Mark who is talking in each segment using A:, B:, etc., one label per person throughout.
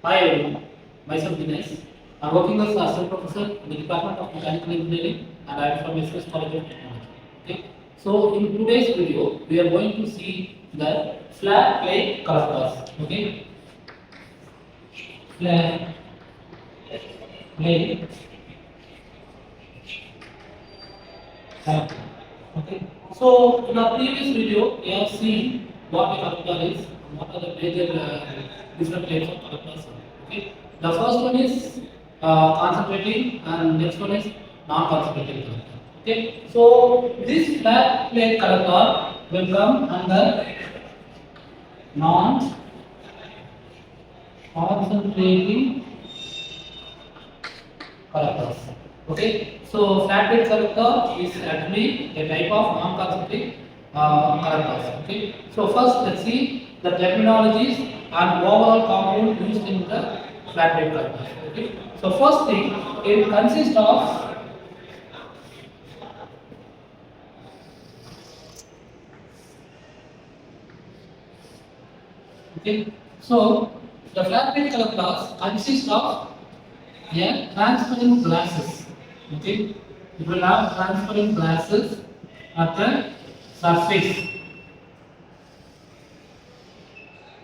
A: Hi everyone, myself Dinesh. I'm working as assistant professor in the Department of Mechanical Engineering and I am from SS College of Technology. Okay. So in today's video, we are going to see the flat plate collectors. Okay. Flat plate collector. Okay. So in our previous video, we have seen what a collector is and what are the major different types of collectors. Okay. The first one is concentrating and next one is non-concentrating collector. Okay. So this flat plate collector will come under non-concentrating collectors. Okay, so flat plate collector is actually a type of non-concentric collectors. Okay, so first let's see the terminologies and overall compound used in the flat plate collectors. Okay, so first thing, it consists of okay, so the flat plate collectors consist of transparent glasses. Okay, it will have transparent glasses at the surface.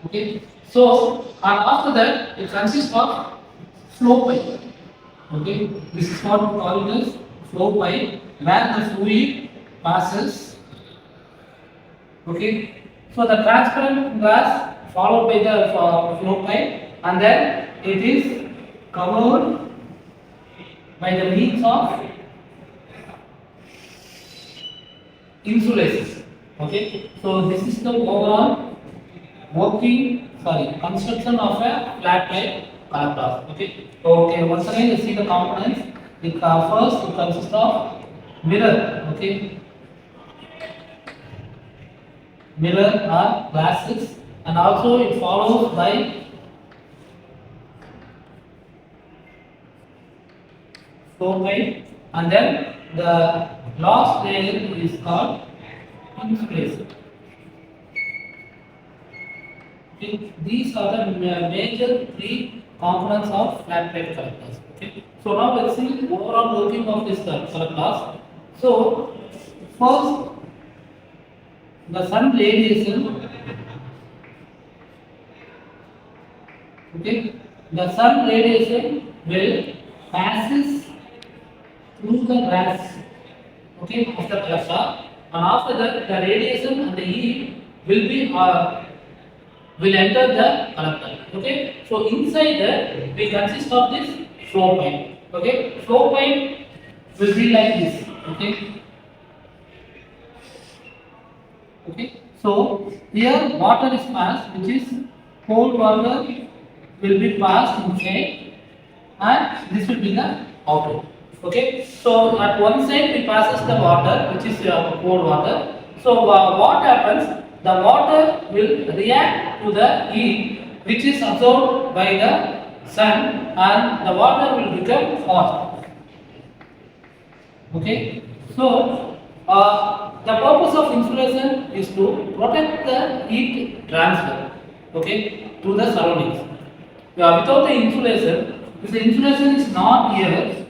A: Okay, so and after that it consists of flow pipe. Okay, this is what we call it as flow pipe where the fluid passes. Okay, so the transparent glass followed by the flow pipe and then it is covered by the means of insulation. Okay, so this is the overall construction of a flat plate collector. Okay, once again let's see the components. First it consists of mirror. Okay, mirror or glasses, and also it follows by flow pipe, and then the last layer is called insulation. Okay, these are the major three components of flat plate collectors. Okay, so now let's see overall working of this collectors. So first, the sun radiation. Okay, the sun radiation will passes through the glass, okay, of the collector, and after that the radiation and the heat will enter the collector. Okay, so inside that we consist of this flow pipe. Okay, flow pipe will be like this. Okay, so here water is passed, which is cold water will be passed inside, and this will be the outlet. Okay, so at one side we passes the water, which is cold water. So what happens? The water will react to the heat which is absorbed by the sun, and the water will become hot. Okay, so the purpose of insulation is to protect the heat transfer, okay, to the surroundings. Without the insulation, if the insulation is not here,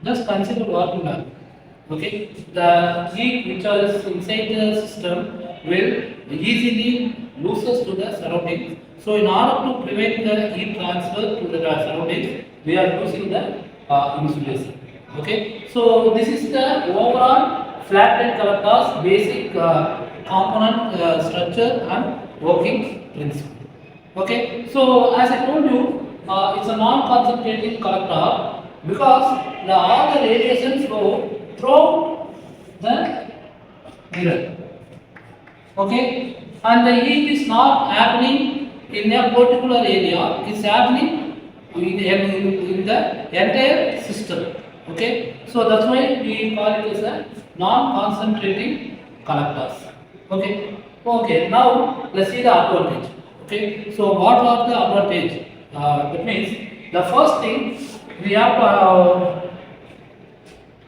A: just consider what you have. Okay, the heat which is inside the system will easily loses to the surroundings. So in order to prevent the heat transfer to the surroundings, we are using the insulation. Okay, so this is the overall flat plate collector's basic component structure and working principle. Okay, so as I told you, it's a non-concentrating collector because all the radiation flow through the mirror. Okay, and the heat is not happening in a particular area; it's happening in the entire system. Okay, so that's why we call it as a non-concentrating collectors. Okay. Now let's see the advantage. Okay, so what are the advantage? That means the first thing we have to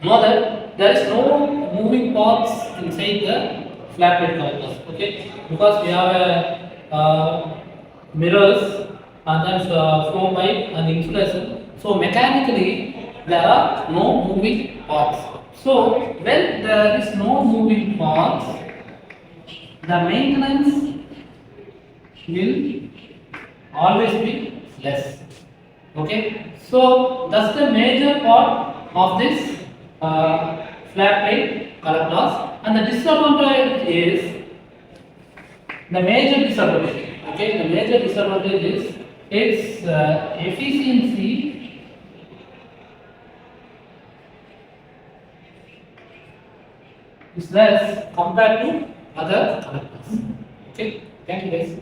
A: know that there is no moving parts inside the flat plate collectors. Okay, because we have a mirrors and then flow pipe and insulation. So mechanically there are no moving parts. So when there is no moving parts, the maintenance will always be less. Okay, so that's the major part of this flat plate collectors, and the disadvantage is the major disadvantage. Okay, the major disadvantage is its efficiency is less compared to other collectors. Okay, thank you guys.